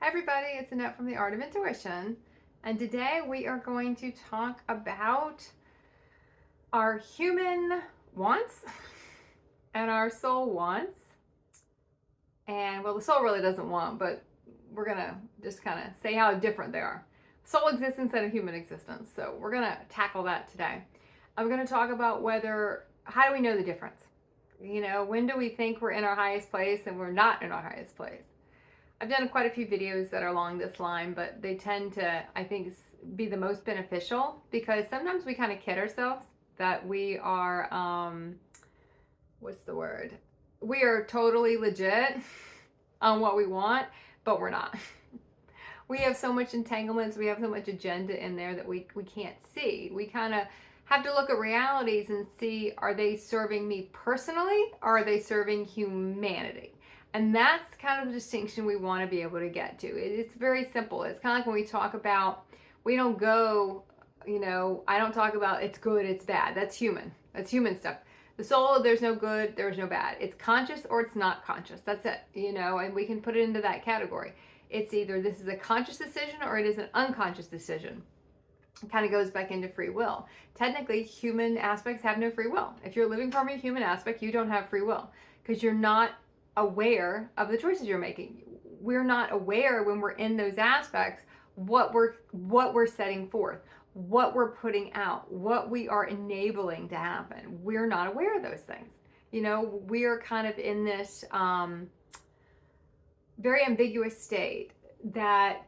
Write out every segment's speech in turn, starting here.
Hi everybody, it's Annette from The Art of Intuition, and today we are going to talk about our human wants and our soul wants. And well, the soul really doesn't want, but we're gonna just kind of say how different they are. Soul existence and a human existence. So we're gonna tackle that today. I'm gonna talk about how do we know the difference? When do we think we're in our highest place and we're not in our highest place? I've done quite a few videos that are along this line, but they tend to, I think, be the most beneficial because sometimes we kind of kid ourselves that we are, what's the word? We are totally legit on what we want, but we're not. We have so much entanglements, we have so much agenda in there that we can't see. We kind of have to look at realities and see, are they serving me personally or are they serving humanity? And that's kind of the distinction we want to be able to get to. It's very simple. It's kind of like when we talk about, we don't go, I don't talk about it's good, it's bad. That's human. That's human stuff. The soul, there's no good, there's no bad. It's conscious or it's not conscious. That's it, and we can put it into that category. It's either this is a conscious decision or it is an unconscious decision. It kind of goes back into free will. Technically, human aspects have no free will. If you're living from a human aspect, you don't have free will because you're not aware of the choices you're making. We're not aware when we're in those aspects what we're setting forth, what we're putting out, what we are enabling to happen. We're not aware of those things. We are kind of in this very ambiguous state that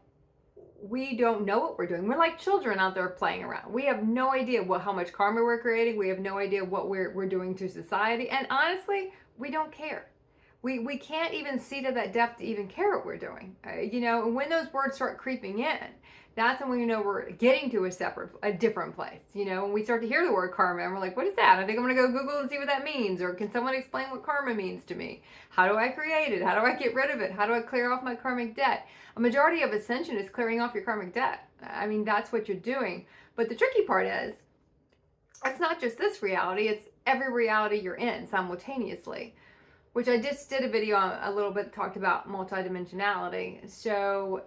we don't know what we're doing. We're like children out there playing around. We have no idea how much karma we're creating. We have no idea what we're doing to society. And honestly, we don't care. We can't even see to that depth to even care what we're doing. And when those words start creeping in, that's when we know we're getting to a different place. When we start to hear the word karma and we're like, what is that? I think I'm going to go Google and see what that means. Or can someone explain what karma means to me? How do I create it? How do I get rid of it? How do I clear off my karmic debt? A majority of ascension is clearing off your karmic debt. I mean, that's what you're doing. But the tricky part is, it's not just this reality, it's every reality you're in simultaneously, which I just did a video on a little bit, talked about multidimensionality. So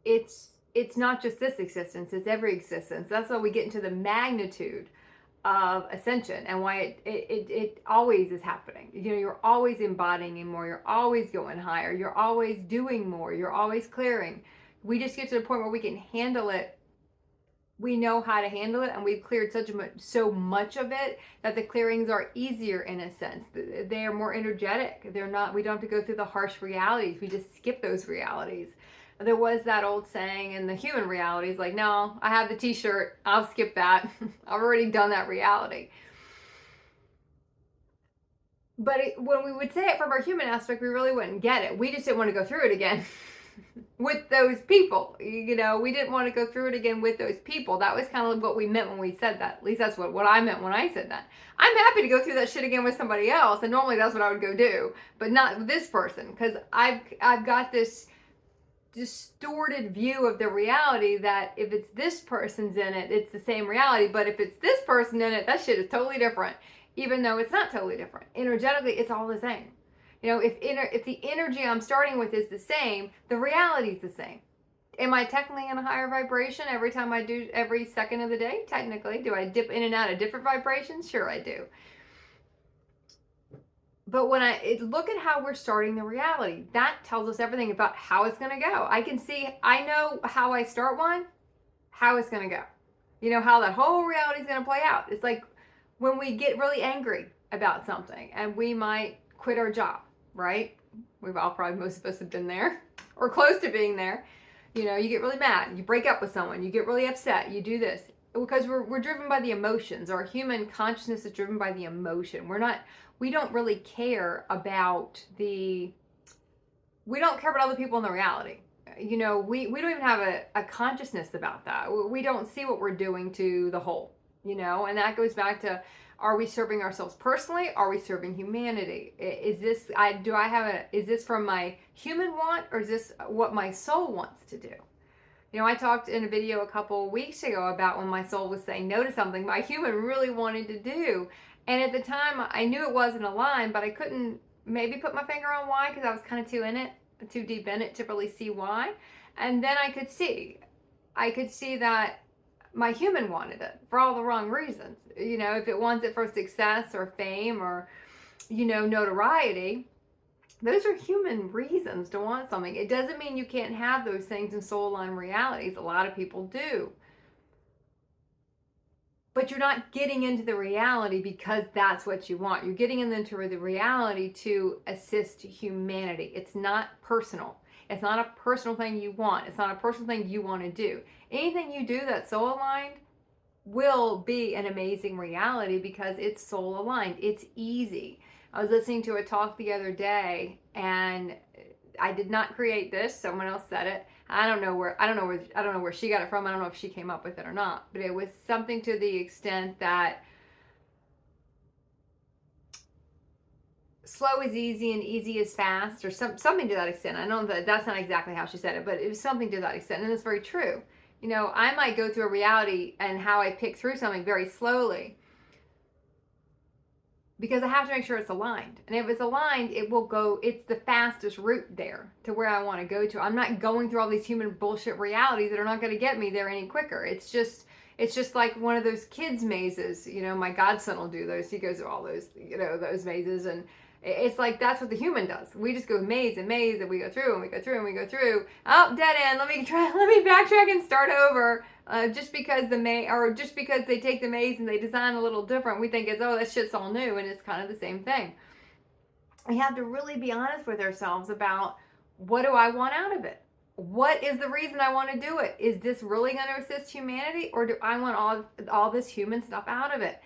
it's not just this existence, it's every existence. That's why we get into the magnitude of ascension and why it always is happening. You're always embodying more, you're always going higher, you're always doing more, you're always clearing. We just get to the point where we can handle it. We know how to handle it, and we've cleared so much of it that the clearings are easier in a sense. They are more energetic. We don't have to go through the harsh realities. We just skip those realities. There was that old saying in the human realities, like, no, I have the t-shirt, I'll skip that. I've already done that reality. But when we would say it from our human aspect, we really wouldn't get it. We just didn't want to go through it again. With those people, we didn't want to go through it again with those people. That was kind of what we meant when we said that. At least that's what I meant when I said that. I'm happy to go through that shit again with somebody else, and normally that's what I would go do, but not with this person, because I've got this distorted view of the reality that if it's this person's in it, it's the same reality, but if it's this person in it, that shit is totally different, even though it's not totally different. Energetically, it's all the same. If the energy I'm starting with is the same, the reality is the same. Am I technically in a higher vibration every time I do, every second of the day? Technically. Do I dip in and out of different vibrations? Sure I do. But when I look at how we're starting the reality, that tells us everything about how it's going to go. I know how I start one, how it's going to go. How that whole reality is going to play out. It's like when we get really angry about something and we might quit our job. Right? Most of us have been there or close to being there. You get really mad, you break up with someone, you get really upset, you do this because we're driven by the emotions. Our human consciousness is driven by the emotion. We don't really care about we don't care about other people in the reality. We don't even have a consciousness about that. We don't see what we're doing to the whole, and that goes back to, are we serving ourselves personally? Are we serving humanity? Is this from my human want, or is this what my soul wants to do? I talked in a video a couple of weeks ago about when my soul was saying no to something my human really wanted to do. And at the time, I knew it wasn't aligned, but I couldn't maybe put my finger on why, because I was kind of too in it. too deep in it to really see why. And then I could see that my human wanted it for all the wrong reasons. You know, if it wants it for success or fame or, you know, notoriety, those are human reasons to want something. It doesn't mean you can't have those things in soul aligned realities. A lot of people do. But you're not getting into the reality because that's what you want. You're getting into the reality to assist humanity. It's not personal. It's not a personal thing you want. It's not a personal thing you want to do. Anything you do that's soul aligned will be an amazing reality because it's soul aligned. It's easy. I was listening to a talk the other day, and I did not create this. Someone else said it. I don't know where she got it from. I don't know if she came up with it or not. But it was something to the extent that slow is easy and easy is fast, or something to that extent. I know that that's not exactly how she said it, but it was something to that extent, and it's very true. You know, I might go through a reality and how I pick through something very slowly because I have to make sure it's aligned. And if it's aligned, it will go, it's the fastest route there to where I want to go to. I'm not going through all these human bullshit realities that are not going to get me there any quicker. It's just like one of those kids mazes. You know, my godson will do those. He goes through all those, you know, those mazes, and it's like that's what the human does. We just go maze and maze, and we go through and we go through and we go through. Oh, dead end. Let me backtrack and start over. Just because just because they take the maze and they design a little different, we think it's, oh, that shit's all new, and it's kind of the same thing. We have to really be honest with ourselves about, what do I want out of it? What is the reason I want to do it? Is this really going to assist humanity, or do I want all this human stuff out of it?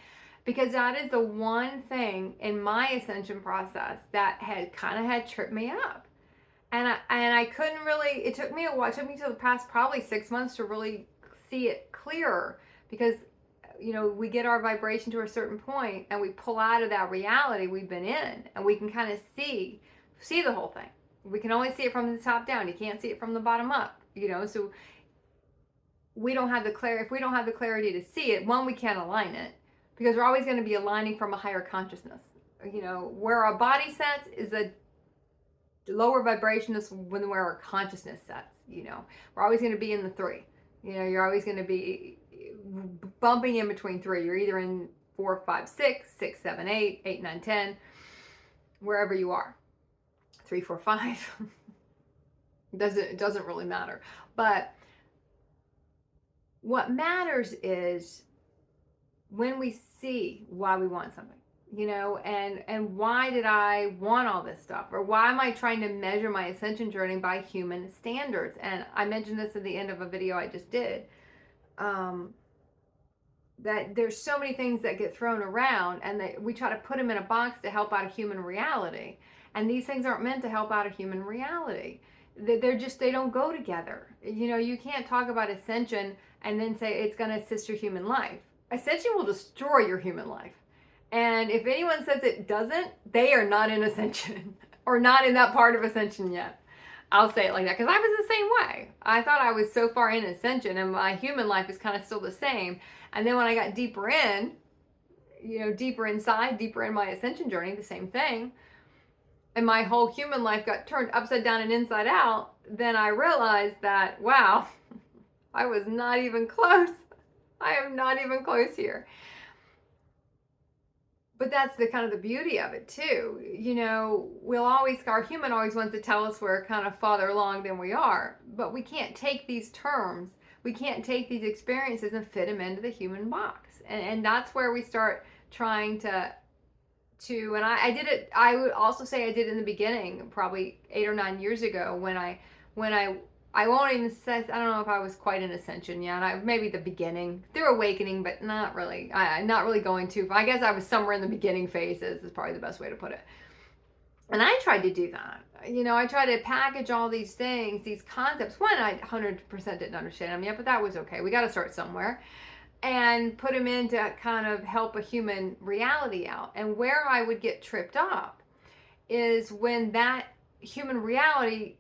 Because that is the one thing in my ascension process that had tripped me up. And I couldn't really, it took me a while. It took me to the past probably 6 months to really see it clearer, because, you know, we get our vibration to a certain point and we pull out of that reality we've been in, and we can kind of see the whole thing. We can only see it from the top down. You can't see it from the bottom up, you know. So we don't have the clarity. If we don't have the clarity to see it, one, we can't align it, because we're always going to be aligning from a higher consciousness. You know, where our body sets is a lower vibration is where our consciousness sets. You know, we're always going to be in the 3. You know, you're always going to be bumping in between 3. You're either in 4, 5, 6, 6, 7, 8, 8, 9, 10, wherever you are. 3, 4, 5. It doesn't really matter. But what matters is when we see why we want something, you know, and why did I want all this stuff, or why am I trying to measure my ascension journey by human standards? And I mentioned this at the end of a video I just did, that there's so many things that get thrown around, and that we try to put them in a box to help out a human reality, and these things aren't meant to help out a human reality. They don't go together. You know, you can't talk about ascension and then say it's going to assist your human life. Ascension will destroy your human life. And if anyone says it doesn't, they are not in ascension or not in that part of ascension yet. I'll say it like that, because I was the same way. I thought I was so far in ascension and my human life is kind of still the same. And then when I got deeper in, you know, deeper inside, deeper in my ascension journey, the same thing, and my whole human life got turned upside down and inside out, then I realized that, wow, I was not even close. I am not even close here. But that's the kind of the beauty of it too. You know, our human always wants to tell us we're kind of farther along than we are, but we can't take these terms, we can't take these experiences and fit them into the human box. And that's where we start trying to, and I did it, I would also say I did in the beginning, probably 8 or 9 years ago, when I won't even say, I don't know if I was quite in ascension yet. Maybe the beginning, through awakening, but not really. Not really going to. I guess I was somewhere in the beginning phases is probably the best way to put it. And I tried to do that. You know, I tried to package all these things, these concepts. One, I 100% didn't understand them yet, but that was okay. We got to start somewhere. And put them in to kind of help a human reality out. And where I would get tripped up is when that human reality,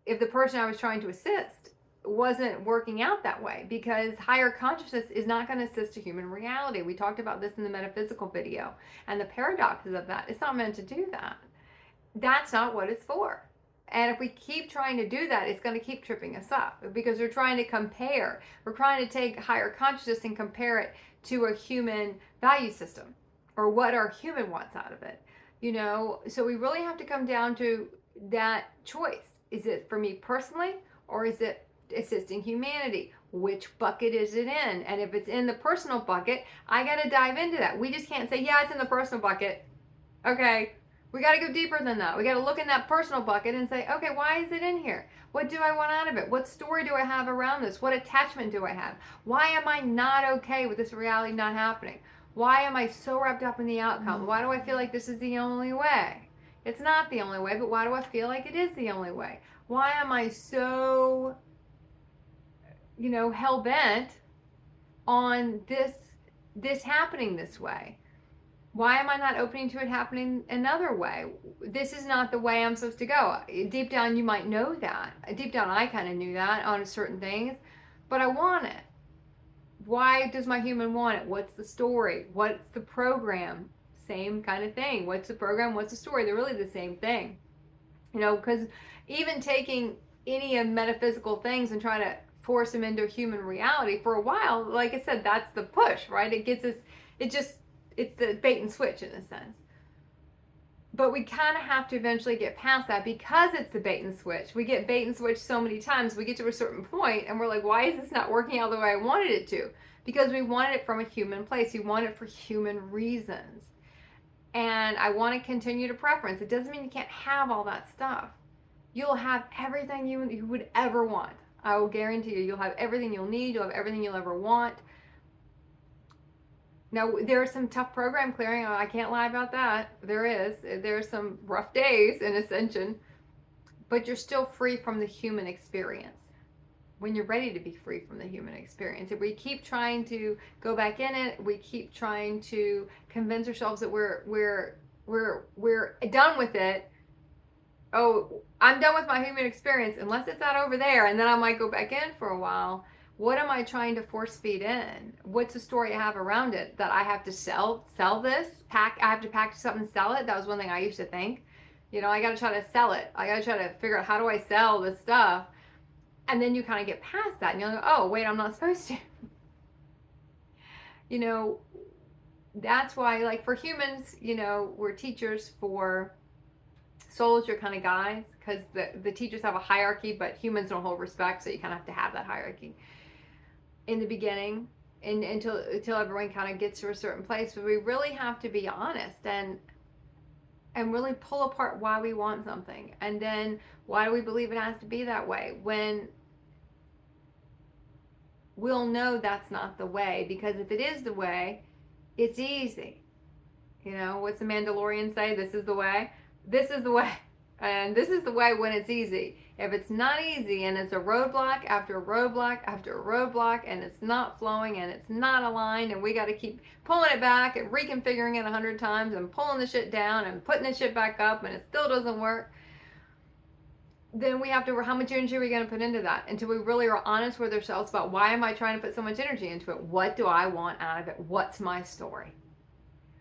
if the person I was trying to assist wasn't working out that way, because higher consciousness is not going to assist a human reality. We talked about this in the metaphysical video and the paradoxes of that. It's not meant to do that. That's not what it's for. And if we keep trying to do that, it's going to keep tripping us up because we're trying to compare. We're trying to take higher consciousness and compare it to a human value system or what our human wants out of it. So we really have to come down to that choice. Is it for me personally, or is it assisting humanity? Which bucket is it in? And if it's in the personal bucket, I got to dive into that. We just can't say, yeah, it's in the personal bucket. Okay, we got to go deeper than that. We got to look in that personal bucket and say, okay, why is it in here? What do I want out of it? What story do I have around this? What attachment do I have? Why am I not okay with this reality not happening? Why am I so wrapped up in the outcome? Why do I feel like this is the only way? It's not the only way, but why do I feel like it is the only way? Why am I so, hell-bent on this happening this way? Why am I not opening to it happening another way? This is not the way I'm supposed to go. Deep down, you might know that. Deep down, I kind of knew that on certain things, but I want it. Why does my human want it? What's the story? What's the program? Same kind of thing. What's the program? What's the story? They're really the same thing. Because even taking any metaphysical things and trying to force them into human reality for a while, like I said, that's the push, right? It gets us, it's the bait and switch in a sense. But we kind of have to eventually get past that because it's the bait and switch. We get bait and switch so many times, we get to a certain point and we're like, why is this not working out the way I wanted it to? Because we wanted it from a human place. We want it for human reasons. And I want to continue to preference. It doesn't mean you can't have all that stuff. You'll have everything you would ever want. I will guarantee you'll have everything you'll need. You'll have everything you'll ever want. Now, there are some tough program clearing. I can't lie about that. There is. There are some rough days in Ascension. But you're still free from the human experience. When you're ready to be free from the human experience. If we keep trying to go back in it, we keep trying to convince ourselves that we're done with it. Oh, I'm done with my human experience, unless it's out over there, and then I might go back in for a while. What am I trying to force feed in? What's the story I have around it? That I have to sell this? I have to package something and sell it? That was one thing I used to think. I got to try to sell it. I got to try to figure out, how do I sell this stuff? And then you kind of get past that and you're like, oh, wait, I'm not supposed to. That's why, like, for humans, we're teachers. For souls, you're kind of guides, because the teachers have a hierarchy, but humans don't hold respect, so you kind of have to have that hierarchy in the beginning and until everyone kind of gets to a certain place. But we really have to be honest and really pull apart why we want something, and then why do we believe it has to be that way, when we'll know that's not the way. Because if it is the way, it's easy. What's the Mandalorian say? This is the way. This is the way. And this is the way when it's easy. If it's not easy and it's a roadblock after a roadblock after a roadblock, and it's not flowing and it's not aligned, and we got to keep pulling it back and reconfiguring it 100 times and pulling the shit down and putting the shit back up, and it still doesn't work, then we have to, how much energy are we going to put into that? Until we really are honest with ourselves about, why am I trying to put so much energy into it? What do I want out of it? What's my story?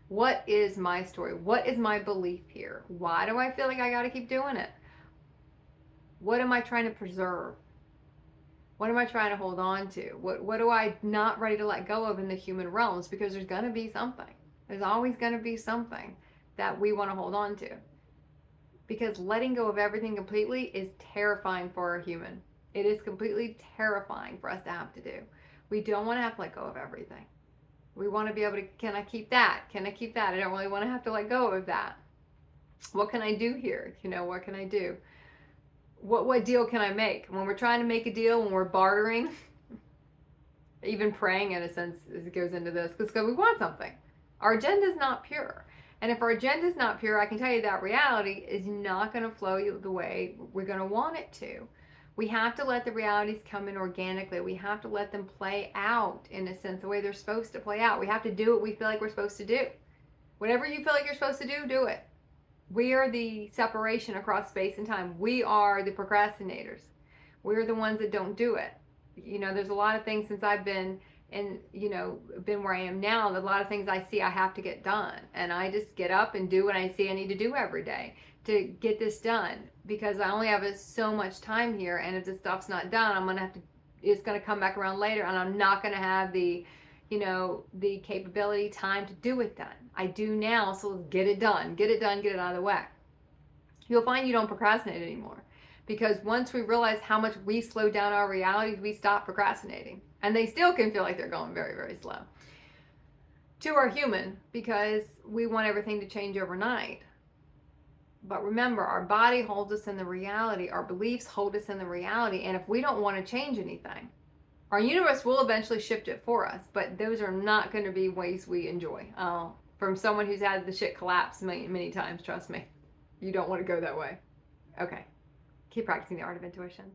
What is my story? What is my belief here? Why do I feel like I got to keep doing it? What am I trying to preserve? What am I trying to hold on to? What do I not ready to let go of in the human realms? Because there's going to be something. There's always going to be something that we want to hold on to. Because letting go of everything completely is terrifying for a human. It is completely terrifying for us to have to do. We don't want to have to let go of everything. We want to be able to, can I keep that? Can I keep that? I don't really want to have to let go of that. What can I do here? What can I do? What deal can I make? When we're trying to make a deal, when we're bartering, even praying in a sense, it goes into this, because we want something. Our agenda is not pure. And if our agenda is not pure, I can tell you that reality is not going to flow the way we're going to want it to. We have to let the realities come in organically. We have to let them play out, in a sense, the way they're supposed to play out. We have to do what we feel like we're supposed to do. Whatever you feel like you're supposed to do it. We are the separation across space and time. We are the procrastinators. We're the ones that don't do it. There's a lot of things since I've been and been where I am now, a lot of things I see I have to get done, and I just get up and do what I see I need to do every day to get this done, because I only have so much time here, and if this stuff's not done, it's gonna come back around later, and I'm not gonna have the capability, time to do it done. I do now, so let's get it done, get it done, get it out of the way. You'll find you don't procrastinate anymore, because once we realize how much we slow down our realities, we stop procrastinating. And they still can feel like they're going very, very slow. Two are human, because we want everything to change overnight. But remember, our body holds us in the reality, our beliefs hold us in the reality, and if we don't want to change anything, our universe will eventually shift it for us, but those are not going to be ways we enjoy. From someone who's had the shit collapse many, many times, trust me, you don't want to go that way. Okay, keep practicing the art of intuition.